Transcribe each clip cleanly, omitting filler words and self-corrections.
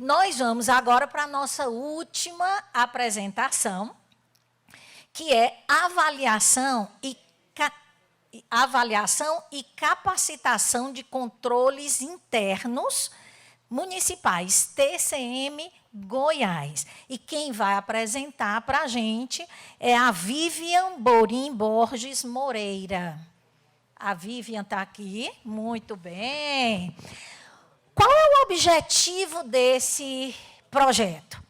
Nós vamos agora para a nossa última apresentação, que é avaliação e capacitação de controles internos municipais, TCM Goiás. E quem vai apresentar para a gente é a Vivian Borim Borges Moreira. A Vivian está aqui, muito bem. Qual é o objetivo desse projeto?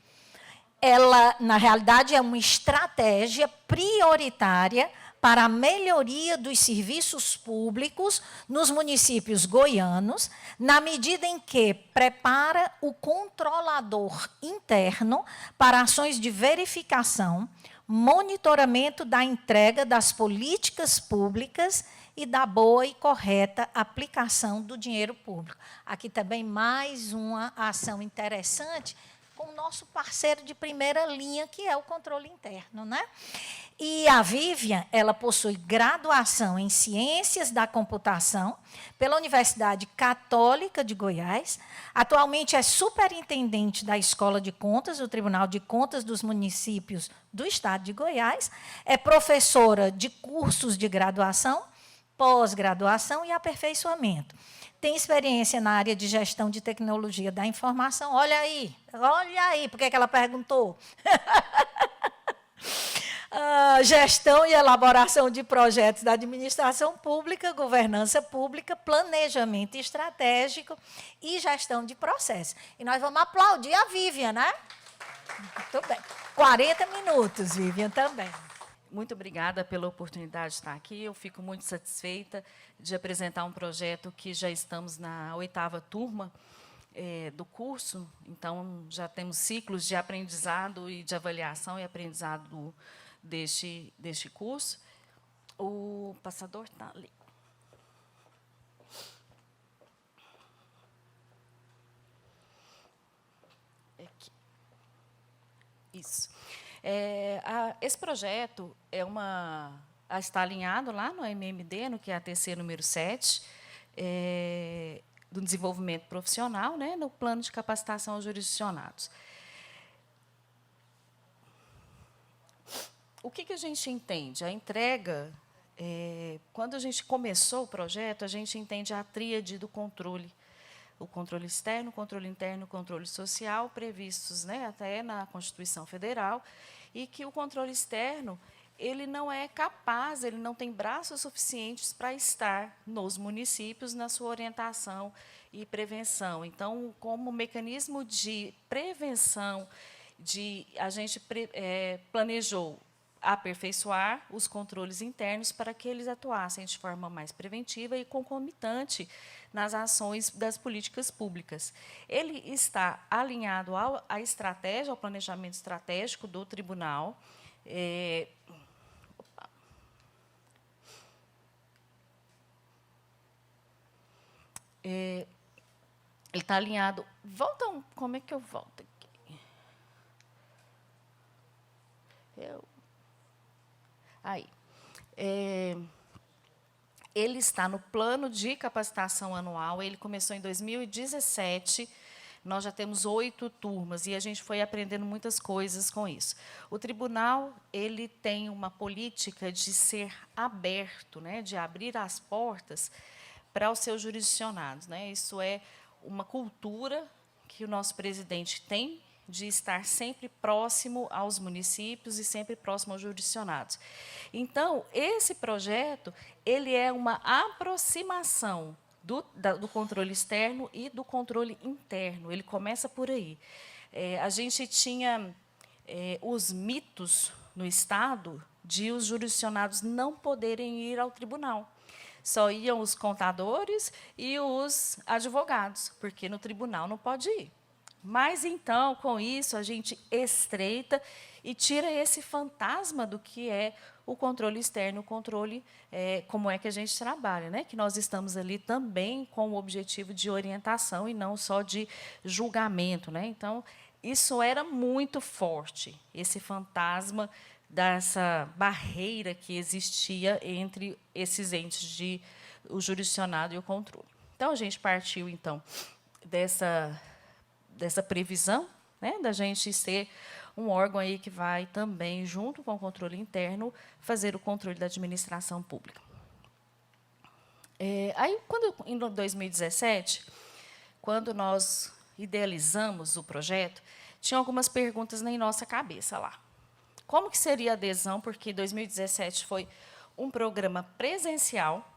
Ela, na realidade, é uma estratégia prioritária para a melhoria dos serviços públicos nos municípios goianos, na medida em que prepara o controlador interno para ações de verificação, monitoramento da entrega das políticas públicas e da boa e correta aplicação do dinheiro público. Aqui também mais uma ação interessante com o nosso parceiro de primeira linha, que é o controle interno, né? E a Vivian, ela possui graduação em Ciências da Computação pela Universidade Católica de Goiás. Atualmente é superintendente da Escola de Contas, do Tribunal de Contas dos Municípios do Estado de Goiás. É professora de cursos de graduação, pós-graduação e aperfeiçoamento. Tem experiência na área de gestão de tecnologia da informação. Olha aí, por que ela perguntou? Gestão e elaboração de projetos da administração pública, governança pública, planejamento estratégico e gestão de processos. E nós vamos aplaudir a Vivian, né? Muito bem. 40 minutos, Vivian, também. Muito obrigada pela oportunidade de estar aqui. Eu fico muito satisfeita de apresentar um projeto que já estamos na 8ª turma do curso. Então, já temos ciclos de aprendizado e de avaliação e aprendizado deste curso. O passador está ali. Aqui. Isso. Esse projeto está alinhado lá no MMD, no QATC número 7, do desenvolvimento profissional, né, no plano de capacitação aos jurisdicionados. O que a gente entende? A entrega, quando a gente começou o projeto, a gente entende a tríade do controle. O controle externo, o controle interno, o controle social, previstos, né, até na Constituição Federal, e que o controle externo ele não é capaz, ele não tem braços suficientes para estar nos municípios na sua orientação e prevenção. Então, como mecanismo de prevenção, a gente planejou aperfeiçoar os controles internos para que eles atuassem de forma mais preventiva e concomitante nas ações das políticas públicas. Ele está alinhado à estratégia, ao planejamento estratégico do tribunal. Ele está alinhado... Como é que eu volto aqui? Aí. Ele está no plano de capacitação anual, ele começou em 2017, nós já temos 8 turmas, e a gente foi aprendendo muitas coisas com isso. O tribunal ele tem uma política de ser aberto, né, de abrir as portas para os seus jurisdicionados, né? Isso é uma cultura que o nosso presidente tem, de estar sempre próximo aos municípios e sempre próximo aos jurisdicionados. Então, esse projeto ele é uma aproximação do controle externo e do controle interno. Ele começa por aí. A gente tinha os mitos no Estado de os jurisdicionados não poderem ir ao tribunal. Só iam os contadores e os advogados, porque no tribunal não pode ir. Mas, então, com isso, a gente estreita e tira esse fantasma do que é o controle externo, o controle, como é que a gente trabalha, né? Que nós estamos ali também com o objetivo de orientação e não só de julgamento, né? Então, isso era muito forte, esse fantasma dessa barreira que existia entre esses entes, o jurisdicionado e o controle. Então, a gente partiu, então, dessa previsão, né, da gente ser um órgão aí que vai também, junto com o controle interno, fazer o controle da administração pública. Aí, em 2017, quando nós idealizamos o projeto, tinha algumas perguntas na nossa cabeça lá. Como que seria a adesão? Porque 2017 foi um programa presencial.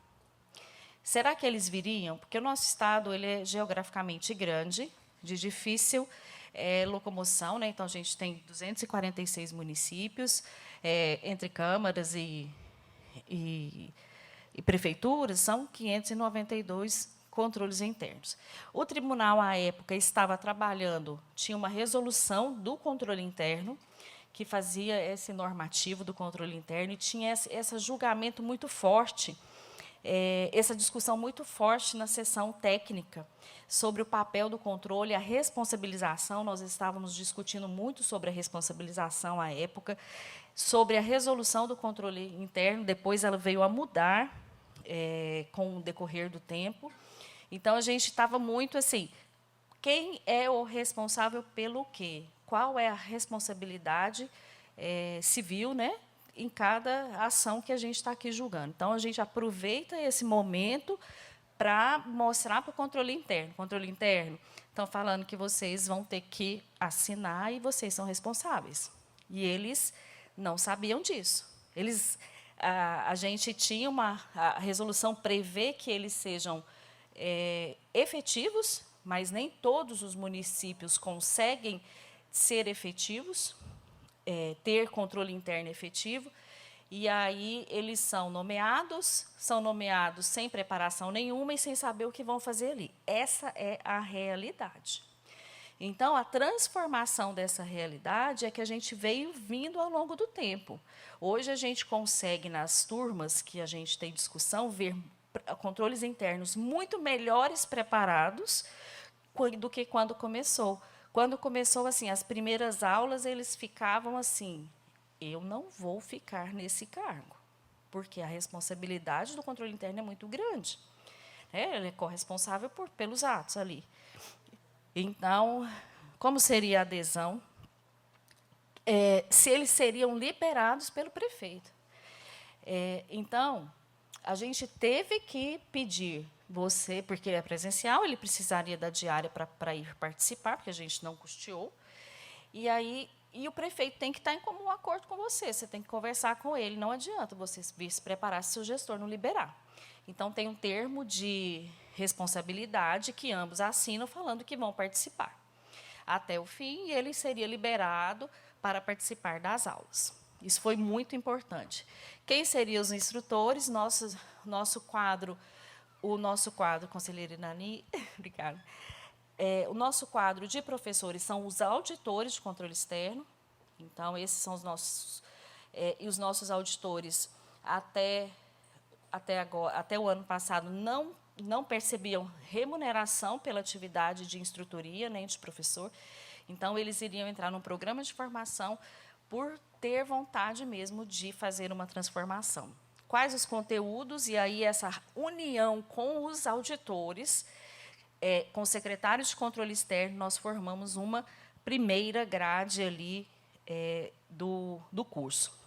Será que eles viriam? Porque o nosso estado ele é geograficamente grande, de difícil locomoção, né? Então, a gente tem 246 municípios, entre câmaras e prefeituras, são 592 controles internos. O tribunal, à época, estava trabalhando, tinha uma resolução do controle interno, que fazia esse normativo do controle interno, e tinha esse julgamento muito forte, essa discussão muito forte na sessão técnica, sobre o papel do controle, a responsabilização. Nós estávamos discutindo muito sobre a responsabilização à época, sobre a resolução do controle interno, depois ela veio a mudar com o decorrer do tempo. Então, a gente estava muito assim, quem é o responsável pelo quê? Qual é a responsabilidade civil, né, em cada ação que a gente está aqui julgando? Então, a gente aproveita esse momento para mostrar para o controle interno. Controle interno, estão falando que vocês vão ter que assinar e vocês são responsáveis. E eles não sabiam disso. A gente tinha a resolução prevê que eles sejam efetivos, mas nem todos os municípios conseguem ser efetivos, ter controle interno efetivo, e aí eles são nomeados sem preparação nenhuma e sem saber o que vão fazer ali. Essa é a realidade. Então, a transformação dessa realidade é que a gente veio vindo ao longo do tempo. Hoje, a gente consegue, nas turmas que a gente tem discussão, ver controles internos muito melhores preparados do que quando começou. Quando começou, assim, as primeiras aulas, eles ficavam assim, eu não vou ficar nesse cargo, porque a responsabilidade do controle interno é muito grande. Ele é corresponsável pelos atos ali. Então, como seria a adesão? Se eles seriam liberados pelo prefeito. Então, a gente teve que pedir você, porque é presencial, ele precisaria da diária para ir participar, porque a gente não custeou. E o prefeito tem que estar em comum acordo com você tem que conversar com ele, não adianta você vir se preparar se o gestor não liberar. Então, tem um termo de responsabilidade que ambos assinam falando que vão participar até o fim, e ele seria liberado para participar das aulas. Isso foi muito importante. Quem seriam os instrutores? O nosso quadro, conselheira Inani, obrigada. O nosso quadro de professores são os auditores de controle externo. Então, esses são os nossos... e os nossos auditores, até o ano passado, não percebiam remuneração pela atividade de instrutoria, nem de professor. Então, eles iriam entrar num programa de formação por ter vontade mesmo de fazer uma transformação. Quais os conteúdos? E aí, essa união com os auditores, com os secretários de controle externo, nós formamos uma primeira grade ali do curso.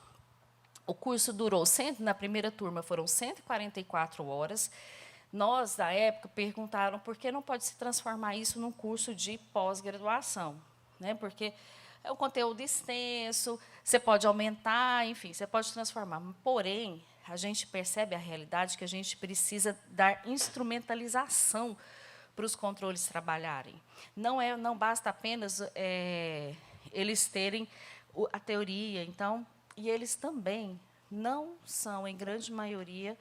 O curso durou, na primeira turma, foram 144 horas. Nós, da época, perguntaram por que não pode se transformar isso num curso de pós-graduação, né? Porque é um conteúdo extenso, você pode aumentar, enfim, você pode transformar. Porém, a gente percebe a realidade que a gente precisa dar instrumentalização para os controles trabalharem. Não basta apenas eles terem a teoria, então, e eles também não são, em grande maioria,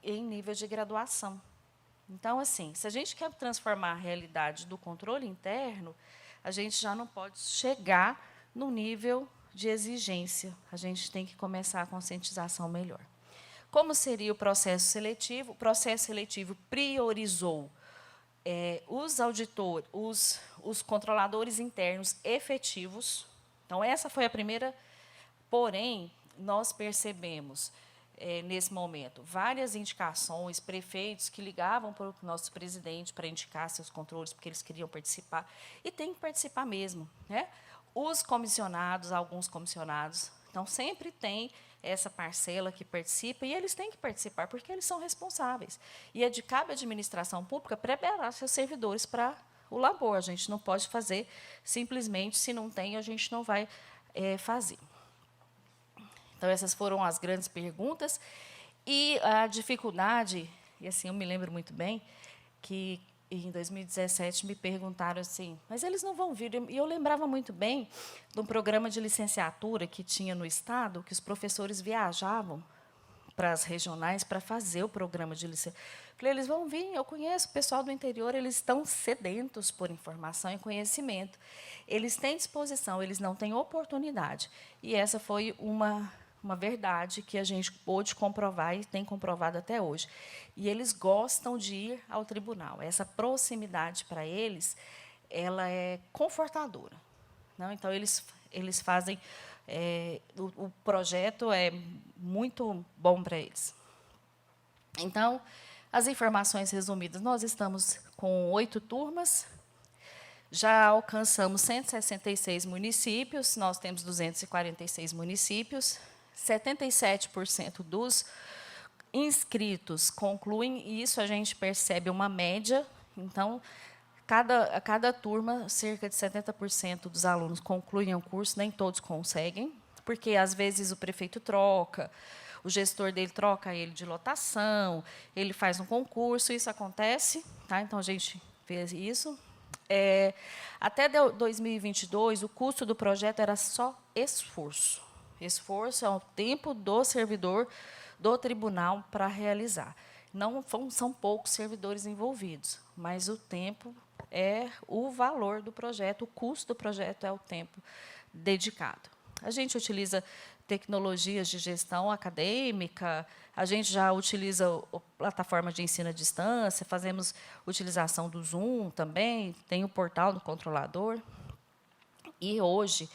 em nível de graduação. Então, assim, se a gente quer transformar a realidade do controle interno, a gente já não pode chegar no nível de exigência. A gente tem que começar a conscientização melhor. Como seria o processo seletivo? O processo seletivo priorizou os auditores, os controladores internos efetivos. Então, essa foi a primeira. Porém, nós percebemos nesse momento? Várias indicações, prefeitos que ligavam para o nosso presidente para indicar seus controles, porque eles queriam participar, e tem que participar mesmo, né? Os comissionados, alguns comissionados, então, sempre tem essa parcela que participa, e eles têm que participar, porque eles são responsáveis. E de cabe à administração pública preparar seus servidores para o labor. A gente não pode fazer simplesmente, se não tem, a gente não vai fazer. Então, essas foram as grandes perguntas. E a dificuldade, e assim, eu me lembro muito bem, que em 2017 me perguntaram assim, mas eles não vão vir. E eu lembrava muito bem de um programa de licenciatura que tinha no Estado, que os professores viajavam para as regionais para fazer o programa de licenciatura. Falei, eles vão vir, eu conheço o pessoal do interior, eles estão sedentos por informação e conhecimento. Eles têm disposição, eles não têm oportunidade. E essa foi uma verdade que a gente pôde comprovar e tem comprovado até hoje. E eles gostam de ir ao tribunal. Essa proximidade para eles, ela é confortadora. Não? Então, eles fazem... o projeto é muito bom para eles. Então, as informações resumidas, nós estamos com 8 turmas, já alcançamos 166 municípios, nós temos 246 municípios, 77% dos inscritos concluem, e isso a gente percebe uma média. Então, a cada turma, cerca de 70% dos alunos concluem o curso, nem todos conseguem, porque, às vezes, o prefeito troca, o gestor dele troca ele de lotação, ele faz um concurso, isso acontece, tá? Então, a gente fez isso. Até 2022, o custo do projeto era só esforço. Esforço é o tempo do servidor do tribunal para realizar. Não são poucos servidores envolvidos, mas o tempo é o valor do projeto, o custo do projeto é o tempo dedicado. A gente utiliza tecnologias de gestão acadêmica, a gente já utiliza a plataforma de ensino à distância, fazemos utilização do Zoom também, tem o portal do controlador. E, hoje,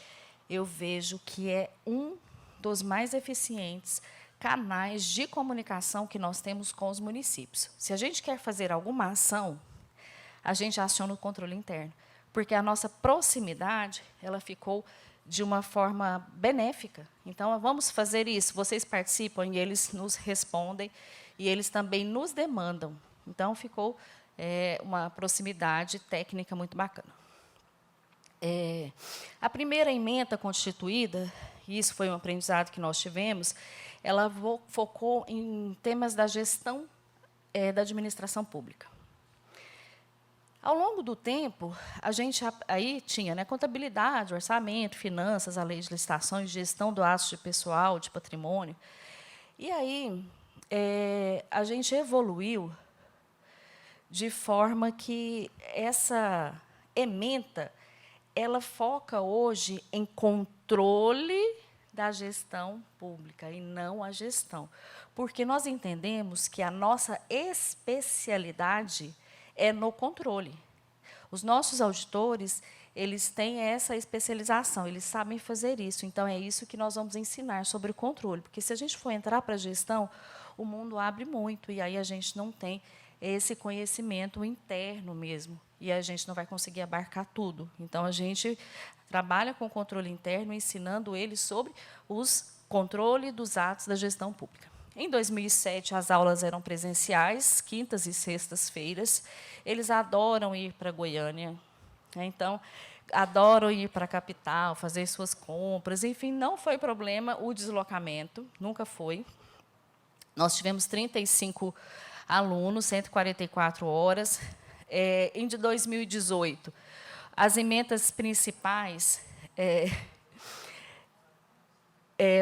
eu vejo que é um dos mais eficientes canais de comunicação que nós temos com os municípios. Se a gente quer fazer alguma ação, a gente aciona o controle interno, porque a nossa proximidade ela ficou de uma forma benéfica. Então, vamos fazer isso, vocês participam e eles nos respondem, e eles também nos demandam. Então, ficou uma proximidade técnica muito bacana. A primeira ementa constituída, e isso foi um aprendizado que nós tivemos, ela focou em temas da gestão da administração pública. Ao longo do tempo, a gente aí tinha, né, contabilidade, orçamento, finanças, a lei de licitações, gestão do ato de pessoal, de patrimônio. E aí a gente evoluiu de forma que essa ementa ela foca hoje em controle da gestão pública e não a gestão, porque nós entendemos que a nossa especialidade é no controle. Os nossos auditores, eles têm essa especialização, eles sabem fazer isso. Então, é isso que nós vamos ensinar sobre o controle, porque, se a gente for entrar para a gestão, o mundo abre muito, e aí a gente não tem esse conhecimento interno mesmo, e a gente não vai conseguir abarcar tudo. Então, a gente trabalha com o controle interno, ensinando eles sobre os controle dos atos da gestão pública. Em 2007, as aulas eram presenciais, quintas e sextas-feiras. Eles adoram ir para Goiânia, né? Então, adoram ir para a capital, fazer suas compras. Enfim, não foi problema o deslocamento, nunca foi. Nós tivemos 35 alunos, 144 horas. Em 2018, as emendas principais...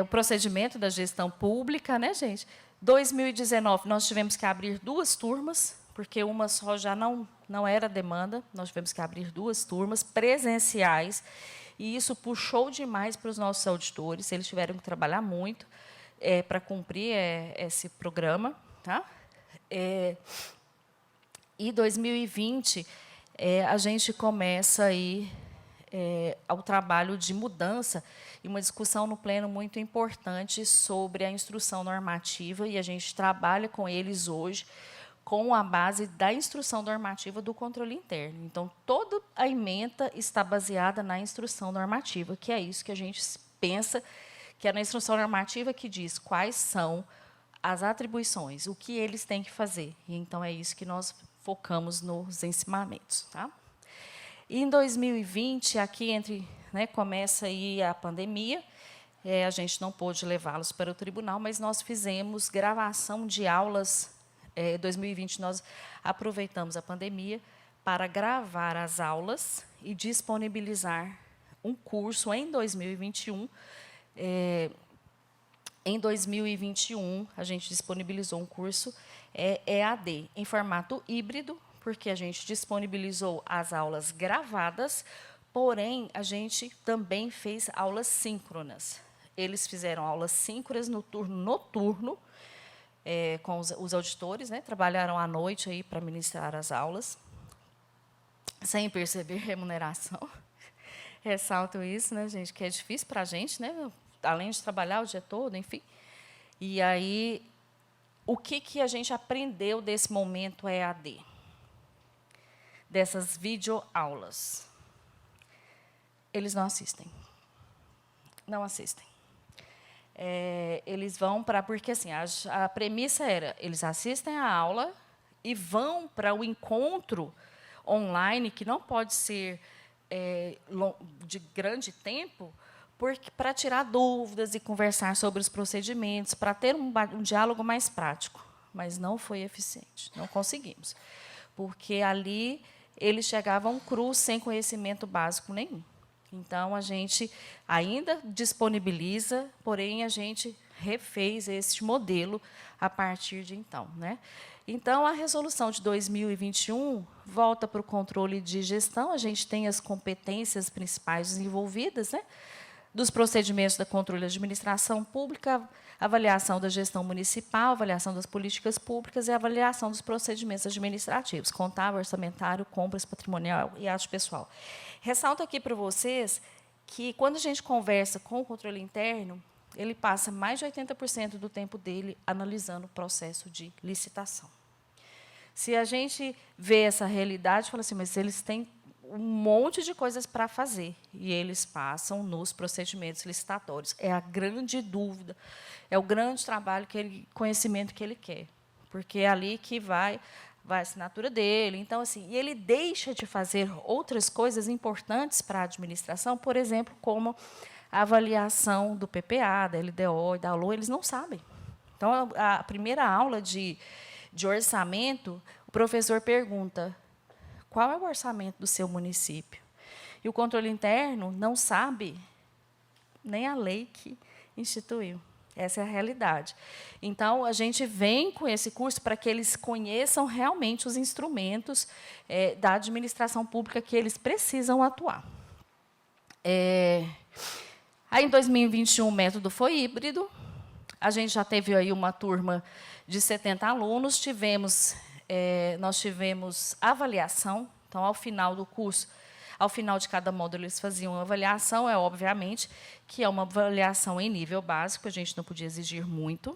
o procedimento da gestão pública, né, gente? 2019, nós tivemos que abrir 2 turmas, porque uma só já não era demanda, nós tivemos que abrir 2 turmas presenciais, e isso puxou demais para os nossos auditores, eles tiveram que trabalhar muito para cumprir esse programa. Tá? E 2020, a gente começa aí ao trabalho de mudança e uma discussão no pleno muito importante sobre a instrução normativa, e a gente trabalha com eles hoje com a base da instrução normativa do controle interno. Então, toda a ementa está baseada na instrução normativa, que é isso que a gente pensa, que é na instrução normativa que diz quais são as atribuições, o que eles têm que fazer. E, então, é isso que nós focamos nos ensinamentos. Tá? E, em 2020, aqui começa aí a pandemia, a gente não pôde levá-los para o tribunal, mas nós fizemos gravação de aulas. Em 2020, nós aproveitamos a pandemia para gravar as aulas e disponibilizar um curso em 2021. Em 2021, a gente disponibilizou um curso EAD, em formato híbrido, porque a gente disponibilizou as aulas gravadas, porém, a gente também fez aulas síncronas. Eles fizeram aulas síncronas no turno noturno, com os auditores, trabalharam à noite aí para ministrar as aulas, sem perceber remuneração. Ressalto isso, gente, que é difícil para a gente, além de trabalhar o dia todo, enfim. E aí, o que a gente aprendeu desse momento EAD? Dessas videoaulas? Eles não assistem. Não assistem. Eles vão para... Porque assim, a premissa era, eles assistem a aula e vão para o encontro online, que não pode ser de grande tempo, para tirar dúvidas e conversar sobre os procedimentos, para ter um diálogo mais prático. Mas não foi eficiente, não conseguimos. Porque ali eles chegavam crus, sem conhecimento básico nenhum. Então, a gente ainda disponibiliza, porém, a gente refez este modelo a partir de então. Então, a resolução de 2021 volta para o controle de gestão, a gente tem as competências principais desenvolvidas, dos procedimentos da controle da administração pública, avaliação da gestão municipal, avaliação das políticas públicas e avaliação dos procedimentos administrativos, contábil, orçamentário, compras, patrimonial e ato pessoal. Ressalto aqui para vocês que, quando a gente conversa com o controle interno, ele passa mais de 80% do tempo dele analisando o processo de licitação. Se a gente vê essa realidade, fala assim, mas eles têm um monte de coisas para fazer, e eles passam nos procedimentos licitatórios. É a grande dúvida, é o grande trabalho, conhecimento que ele quer, porque é ali que vai a assinatura dele. Então, assim, e ele deixa de fazer outras coisas importantes para a administração, por exemplo, como a avaliação do PPA, da LDO e da ALO, eles não sabem. Então, a primeira aula de orçamento, o professor pergunta: qual é o orçamento do seu município? E o controle interno não sabe nem a lei que instituiu. Essa é a realidade. Então, a gente vem com esse curso para que eles conheçam realmente os instrumentos da administração pública que eles precisam atuar. Aí, em 2021, o método foi híbrido. A gente já teve aí uma turma de 70 alunos, nós tivemos avaliação. Então, ao final do curso, ao final de cada módulo, eles faziam uma avaliação, obviamente, que é uma avaliação em nível básico, a gente não podia exigir muito.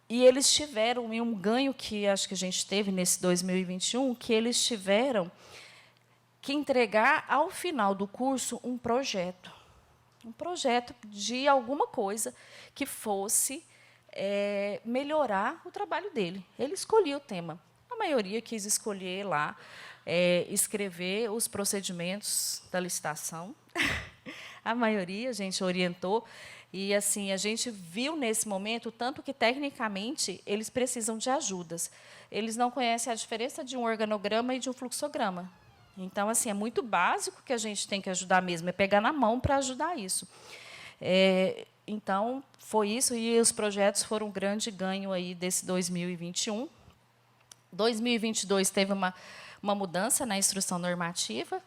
E eles tiveram um ganho que acho que a gente teve nesse 2021, que eles tiveram que entregar, ao final do curso, um projeto de alguma coisa que fosse melhorar o trabalho dele. Ele escolhia o tema. A maioria quis escolher lá, escrever os procedimentos da licitação. A maioria a gente orientou. E, assim, a gente viu, nesse momento, tanto que, tecnicamente, eles precisam de ajudas. Eles não conhecem a diferença de um organograma e de um fluxograma. Então, assim, é muito básico que a gente tem que ajudar mesmo, é pegar na mão para ajudar isso. Então, foi isso, e os projetos foram um grande ganho aí desse 2021. 2022 teve uma mudança na instrução normativa.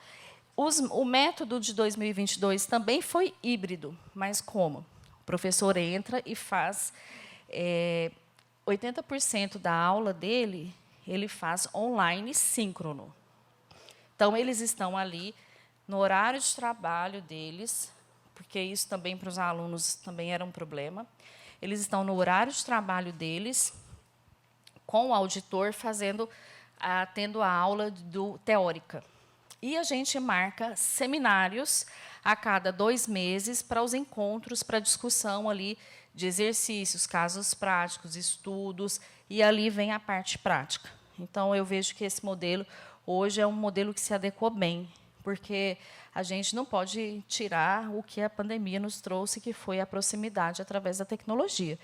O método de 2022 também foi híbrido, mas como? O professor entra e faz 80% da aula dele, ele faz online síncrono. Então, eles estão ali no horário de trabalho deles, porque isso também para os alunos também era um problema. Eles estão no horário de trabalho deles, com o auditor, tendo a aula teórica. E a gente marca seminários a cada 2 meses para os encontros, para discussão ali de exercícios, casos práticos, estudos, e ali vem a parte prática. Então, eu vejo que esse modelo, hoje, é um modelo que se adequou bem, porque a gente não pode tirar o que a pandemia nos trouxe, que foi a proximidade através da tecnologia.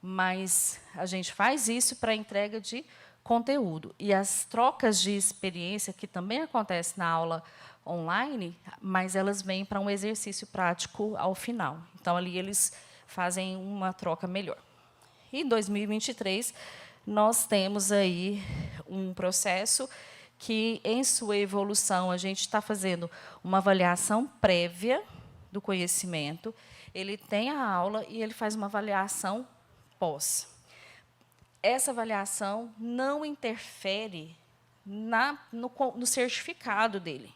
Mas a gente faz isso para a entrega de conteúdo. E as trocas de experiência, que também acontecem na aula online, mas elas vêm para um exercício prático ao final. Então, ali eles fazem uma troca melhor. E em 2023, nós temos aí um processo que, em sua evolução, a gente está fazendo uma avaliação prévia do conhecimento, ele tem a aula e ele faz uma avaliação pós. Essa avaliação não interfere no certificado dele.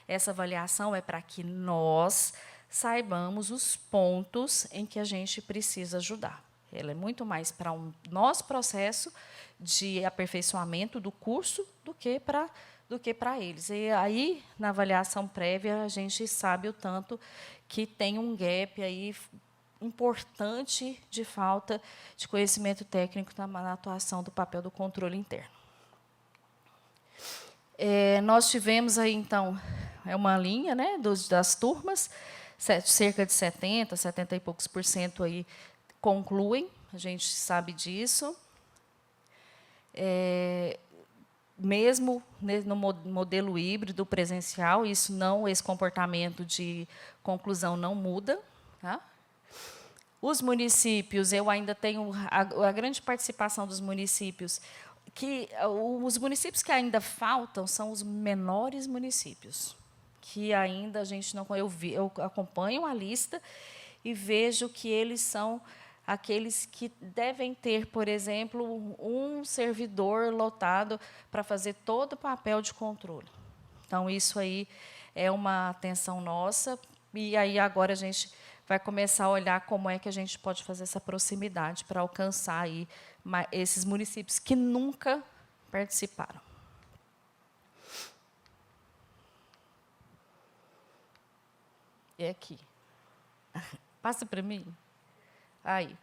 Essa avaliação é para que nós saibamos os pontos em que a gente precisa ajudar. Ela é muito mais para o nosso processo de aperfeiçoamento do curso do que para eles. E aí, na avaliação prévia, a gente sabe o tanto que tem um gap aí importante de falta de conhecimento técnico na atuação do papel do controle interno. Nós tivemos aí, então, uma linha, né, das turmas, cerca de 70 e poucos % aí concluem, a gente sabe disso. Mesmo no modelo híbrido presencial, esse comportamento de conclusão não muda. Tá? Os municípios, eu ainda tenho a grande participação dos municípios, os municípios que ainda faltam são os menores municípios, que ainda a gente não... Eu acompanho a lista e vejo que eles são aqueles que devem ter, por exemplo, um servidor lotado para fazer todo o papel de controle. Então, isso aí é uma atenção nossa, e aí agora a gente vai começar a olhar como é que a gente pode fazer essa proximidade para alcançar aí esses municípios que nunca participaram. É aqui. Passa para mim. Aí.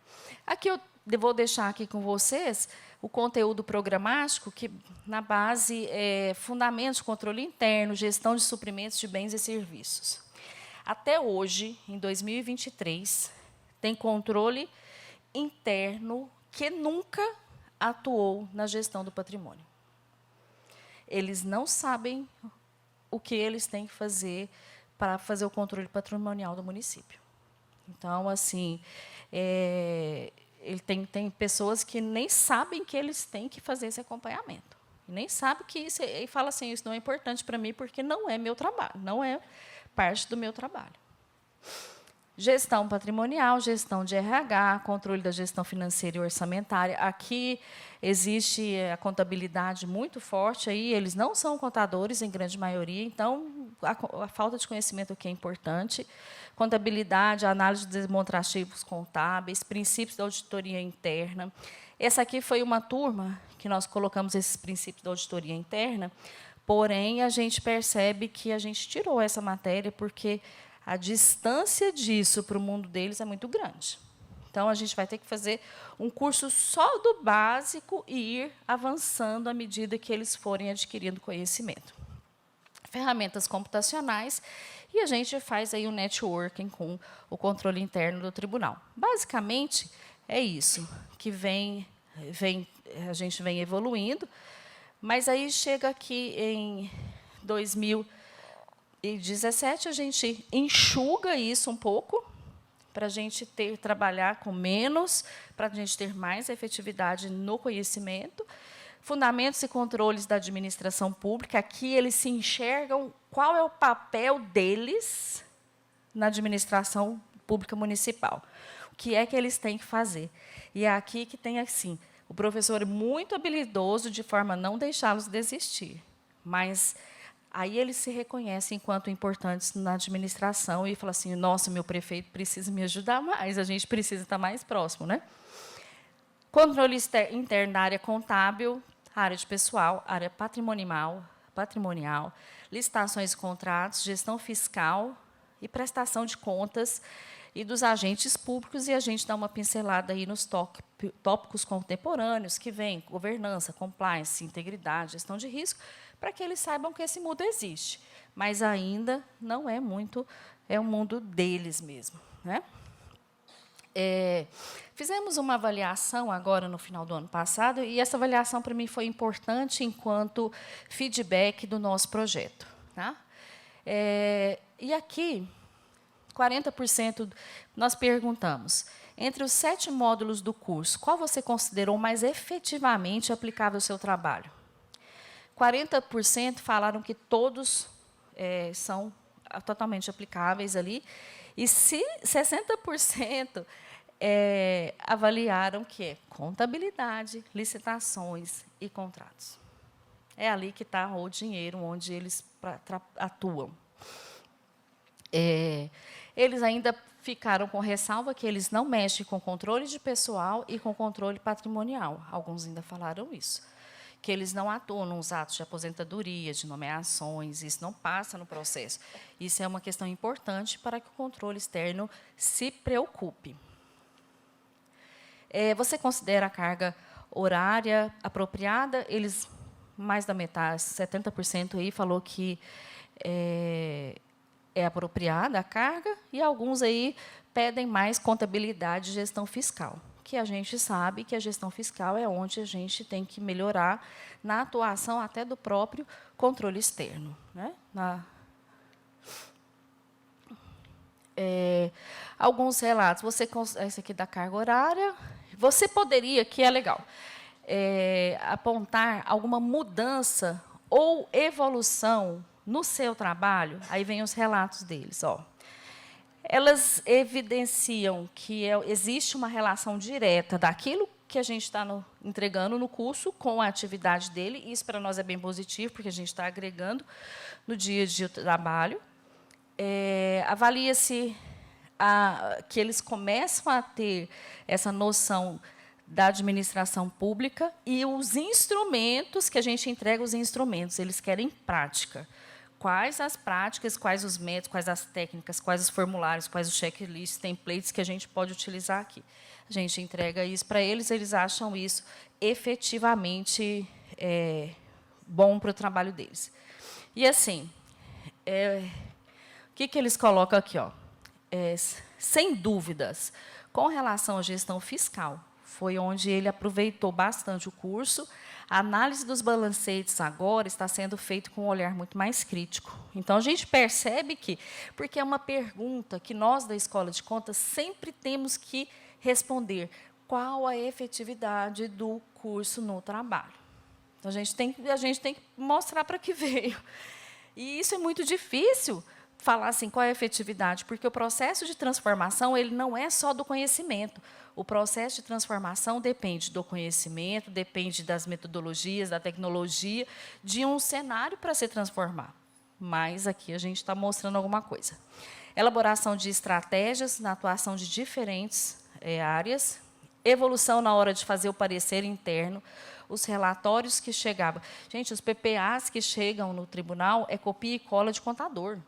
Aqui eu vou deixar aqui com vocês o conteúdo programático, que na base é fundamentos de controle interno, gestão de suprimentos de bens e serviços. Até hoje, em 2023, tem controle interno que nunca atuou na gestão do patrimônio. Eles não sabem o que eles têm que fazer para fazer o controle patrimonial do município. Então, assim, ele tem pessoas que nem sabem que eles têm que fazer esse acompanhamento. Nem sabem que isso... E fala assim, isso não é importante para mim porque não é meu trabalho, não é parte do meu trabalho. Gestão patrimonial, gestão de RH, controle da gestão financeira e orçamentária. Aqui existe a contabilidade muito forte, aí eles não são contadores, em grande maioria, então a falta de conhecimento aqui é importante. Contabilidade, análise de demonstrativos contábeis, princípios da auditoria interna. Essa aqui foi uma turma que nós colocamos esses princípios da auditoria interna, porém, a gente percebe que a gente tirou essa matéria porque a distância disso para o mundo deles é muito grande. Então, a gente vai ter que fazer um curso só do básico e ir avançando à medida que eles forem adquirindo conhecimento. Ferramentas computacionais, e a gente faz aí o networking com o controle interno do tribunal. Basicamente, é isso que a gente vem evoluindo, mas aí chega aqui em 2017, a gente enxuga isso um pouco, para a gente trabalhar com menos, para a gente ter mais efetividade no conhecimento. Fundamentos e controles da administração pública, aqui eles se enxergam qual é o papel deles na administração pública municipal. O que é que eles têm que fazer? E é aqui que tem, assim, o professor é muito habilidoso de forma a não deixá-los desistir, mas Aí eles se reconhecem enquanto importantes na administração e falam assim, nossa, meu prefeito precisa me ajudar mais, a gente precisa estar mais próximo, né? Controle interno na área contábil, área de pessoal, área patrimonial, licitações e contratos, gestão fiscal e prestação de contas e dos agentes públicos, e a gente dá uma pincelada aí nos tópicos contemporâneos, que vêm governança, compliance, integridade, gestão de risco, para que eles saibam que esse mundo existe. Mas ainda não é muito, é o mundo deles mesmo, né? Fizemos uma avaliação agora no final do ano passado, e essa avaliação para mim foi importante enquanto feedback do nosso projeto. Tá? E aqui, 40%, nós perguntamos, entre os 7 módulos do curso, qual você considerou mais efetivamente aplicável ao seu trabalho? 40% falaram que todos são totalmente aplicáveis ali, e 60% avaliaram que é contabilidade, licitações e contratos. É ali que está o dinheiro, onde eles atuam. Eles ainda ficaram com ressalva que eles não mexem com controle de pessoal e com controle patrimonial. Alguns ainda falaram isso. Que eles não atuam nos atos de aposentadoria, de nomeações, isso não passa no processo. Isso é uma questão importante para que o controle externo se preocupe. Você considera a carga horária apropriada? Eles, mais da metade, 70% aí, falou que é apropriada a carga, e alguns aí pedem mais contabilidade e gestão fiscal, que a gente sabe que a gestão fiscal é onde a gente tem que melhorar na atuação até do próprio controle externo, né? Alguns relatos, esse aqui da carga horária, você poderia, que é legal, apontar alguma mudança ou evolução no seu trabalho. Aí vem os relatos deles. Elas evidenciam que existe uma relação direta daquilo que a gente está entregando no curso com a atividade dele. Isso, para nós, é bem positivo, porque a gente está agregando no dia a dia do trabalho. Avalia-se que eles começam a ter essa noção da administração pública, e os instrumentos que a gente entrega, os instrumentos, eles querem prática. Quais as práticas, quais os métodos, quais as técnicas, quais os formulários, quais os checklists, templates que a gente pode utilizar aqui. A gente entrega isso para eles, eles acham isso efetivamente bom para o trabalho deles. E, assim, o que eles colocam aqui? Sem dúvidas, com relação à gestão fiscal, foi onde ele aproveitou bastante o curso. A análise dos balancetes agora está sendo feita com um olhar muito mais crítico. Então, a gente percebe que, porque é uma pergunta que nós, da Escola de Contas, sempre temos que responder, qual a efetividade do curso no trabalho? Então, a gente tem que mostrar para que veio. E isso é muito difícil, falar assim, qual é a efetividade, porque o processo de transformação ele não é só do conhecimento. O processo de transformação depende do conhecimento, depende das metodologias, da tecnologia, de um cenário para se transformar. Mas aqui a gente está mostrando alguma coisa. Elaboração de estratégias na atuação de diferentes áreas, evolução na hora de fazer o parecer interno, os relatórios que chegavam. Gente, os PPAs que chegam no tribunal é copia e cola de contador.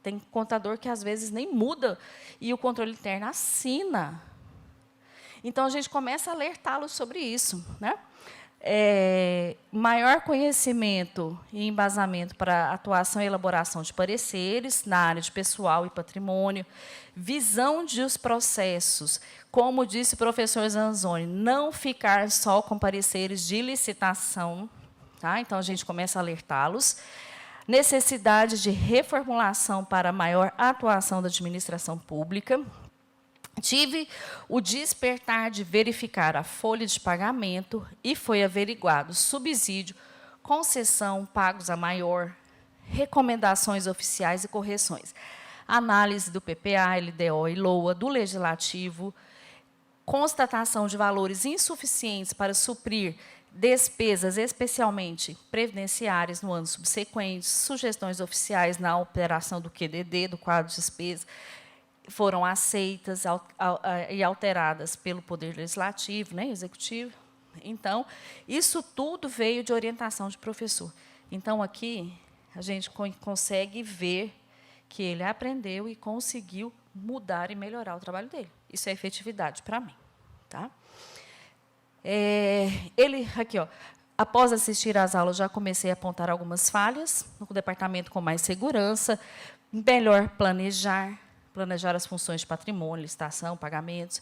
Tem contador que, às vezes, nem muda, e o controle interno assina. Então, a gente começa a alertá-los sobre isso, né? Maior conhecimento e embasamento para atuação e elaboração de pareceres na área de pessoal e patrimônio, visão dos processos, como disse o professor Zanzoni, não ficar só com pareceres de licitação, tá? Então, a gente começa a alertá-los. Necessidade de reformulação para maior atuação da administração pública. Tive o despertar de verificar a folha de pagamento e foi averiguado subsídio, concessão, pagos a maior, recomendações oficiais e correções. Análise do PPA, LDO e LOA, do Legislativo, constatação de valores insuficientes para suprir despesas, especialmente previdenciárias, no ano subsequente, sugestões oficiais na alteração do QDD, do quadro de despesa, foram aceitas e alteradas pelo Poder Legislativo, né, Executivo. Então, isso tudo veio de orientação de professor. Então, aqui, a gente consegue ver que ele aprendeu e conseguiu mudar e melhorar o trabalho dele. Isso é efetividade para mim. Tá? Ele, aqui, ó, após assistir às aulas, já comecei a apontar algumas falhas no departamento com mais segurança, melhor planejar as funções de patrimônio, licitação, pagamentos,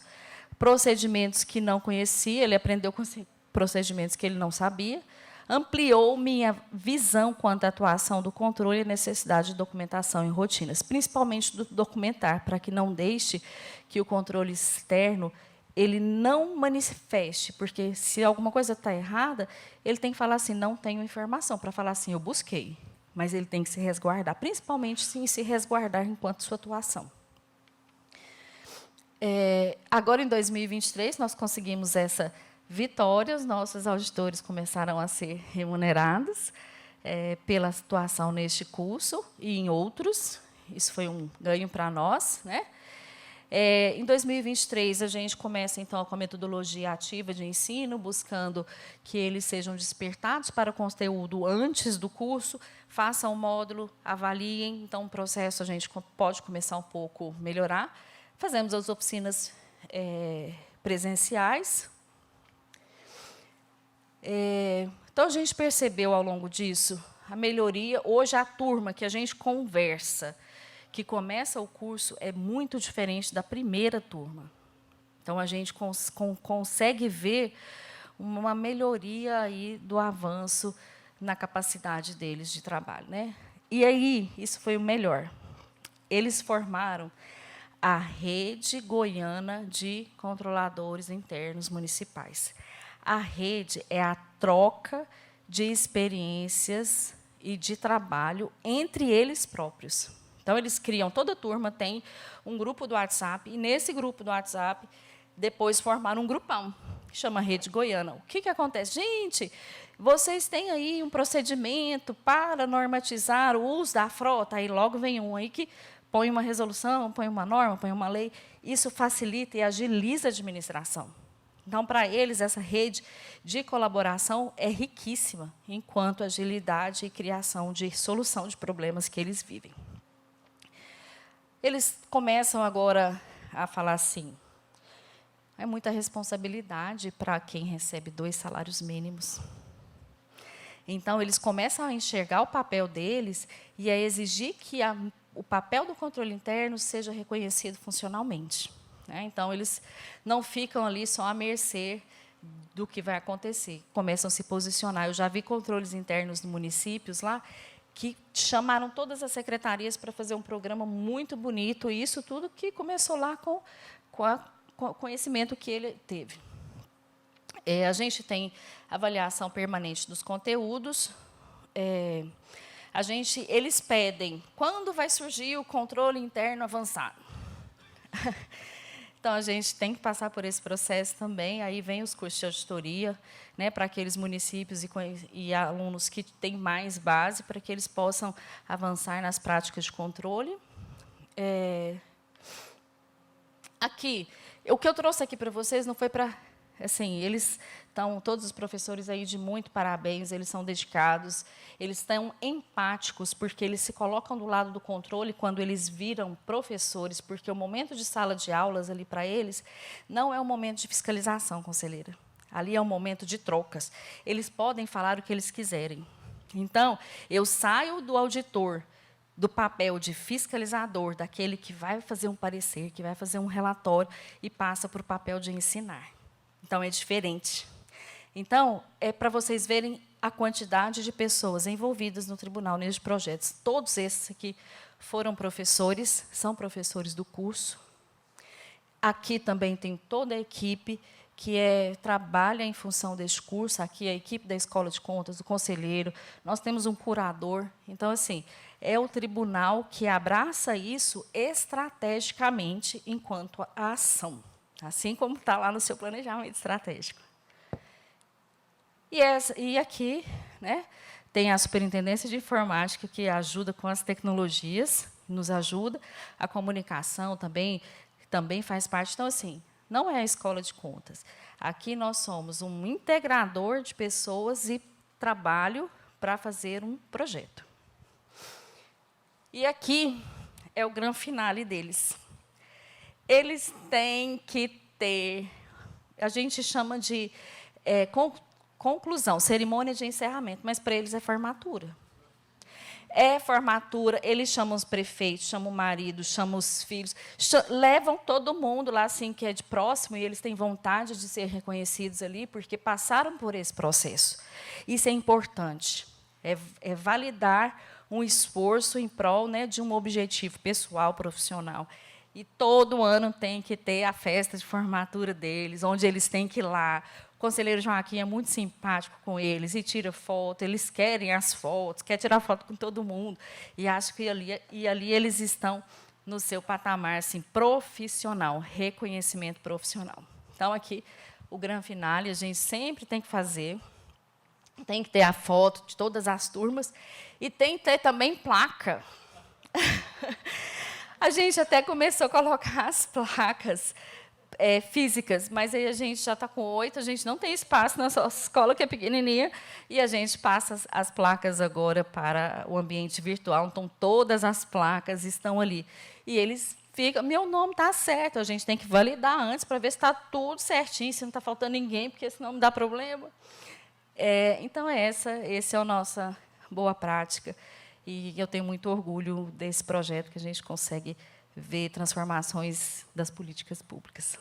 procedimentos que não conhecia, ele aprendeu com procedimentos que ele não sabia, ampliou minha visão quanto à atuação do controle e necessidade de documentação em rotinas, principalmente do documentar, para que não deixe que o controle externo ele não manifeste, porque se alguma coisa está errada, ele tem que falar assim, não tenho informação, para falar assim, eu busquei, mas ele tem que se resguardar, principalmente se resguardar enquanto sua atuação. Agora, em 2023, nós conseguimos essa vitória, os nossos auditores começaram a ser remunerados pela atuação neste curso e em outros. Isso foi um ganho para nós, né? Em 2023, a gente começa, então, com a metodologia ativa de ensino, buscando que eles sejam despertados para o conteúdo antes do curso, façam o módulo, avaliem. Então, o processo a gente pode começar um pouco a melhorar. Fazemos as oficinas presenciais. Então, a gente percebeu, ao longo disso, a melhoria. Hoje, a turma que a gente conversa, que começa o curso, é muito diferente da primeira turma. Então, a gente consegue ver uma melhoria aí do avanço na capacidade deles de trabalho, né? E aí, isso foi o melhor. Eles formaram a Rede Goiana de Controladores Internos Municipais. A rede é a troca de experiências e de trabalho entre eles próprios. Então, eles criam, toda turma tem um grupo do WhatsApp, e nesse grupo do WhatsApp, depois formaram um grupão, que chama Rede Goiana. O que acontece? Gente, vocês têm aí um procedimento para normatizar o uso da frota, aí logo vem um aí que põe uma resolução, põe uma norma, põe uma lei. Isso facilita e agiliza a administração. Então, para eles, essa rede de colaboração é riquíssima, enquanto agilidade e criação de solução de problemas que eles vivem. Eles começam agora a falar assim, é muita responsabilidade para quem recebe 2 salários mínimos. Então, eles começam a enxergar o papel deles e a exigir que o papel do controle interno seja reconhecido funcionalmente. Né? Então, eles não ficam ali só à mercê do que vai acontecer, começam a se posicionar. Eu já vi controles internos no municípios lá, que chamaram todas as secretarias para fazer um programa muito bonito, e isso tudo que começou lá com o conhecimento que ele teve. A gente tem avaliação permanente dos conteúdos. Eles pedem, quando vai surgir o controle interno avançado? Então, a gente tem que passar por esse processo também. Aí vem os cursos de auditoria, né, para aqueles municípios e alunos que têm mais base, para que eles possam avançar nas práticas de controle. Aqui, o que eu trouxe aqui para vocês não foi para... Assim, eles estão, todos os professores aí de muito parabéns, eles são dedicados, eles estão empáticos, porque eles se colocam do lado do controle quando eles viram professores, porque o momento de sala de aulas ali para eles não é um momento de fiscalização, conselheira. Ali é um momento de trocas. Eles podem falar o que eles quiserem. Então, eu saio do auditor, do papel de fiscalizador, daquele que vai fazer um parecer, que vai fazer um relatório, e passa para o papel de ensinar. Então, é diferente. Então, é para vocês verem a quantidade de pessoas envolvidas no tribunal nesses projetos. Todos esses aqui foram professores, são professores do curso. Aqui também tem toda a equipe que trabalha em função deste curso. Aqui a equipe da Escola de Contas, do conselheiro. Nós temos um curador. Então, assim, é o tribunal que abraça isso estrategicamente enquanto a ação. Assim como está lá no seu planejamento estratégico. E aqui, né, tem a Superintendência de Informática, que ajuda com as tecnologias, nos ajuda. A comunicação também faz parte. Então, assim, não é a escola de contas. Aqui nós somos um integrador de pessoas e trabalho para fazer um projeto. E aqui é o grande finale deles. Eles têm que ter, a gente chama de conclusão, cerimônia de encerramento, mas para eles é formatura. É formatura, eles chamam os prefeitos, chamam o marido, chamam os filhos, levam todo mundo lá assim que é de próximo e eles têm vontade de ser reconhecidos ali porque passaram por esse processo. Isso é importante, é validar um esforço em prol, né, de um objetivo pessoal, profissional. E todo ano tem que ter a festa de formatura deles, onde eles têm que ir lá. O conselheiro Joaquim é muito simpático com eles e tira foto, eles querem as fotos, quer tirar foto com todo mundo. E acho que ali eles estão no seu patamar assim, profissional, reconhecimento profissional. Então, aqui, o grande finale, a gente sempre tem que fazer, tem que ter a foto de todas as turmas e tem que ter também placa. A gente até começou a colocar as placas físicas, mas aí a gente já está com 8, a gente não tem espaço na nossa escola, que é pequenininha, e a gente passa as placas agora para o ambiente virtual, então todas as placas estão ali. E eles ficam, meu nome está certo, a gente tem que validar antes para ver se está tudo certinho, se não está faltando ninguém, porque senão me dá problema. Então, essa é a nossa boa prática, e eu tenho muito orgulho desse projeto que a gente consegue ver transformações das políticas públicas.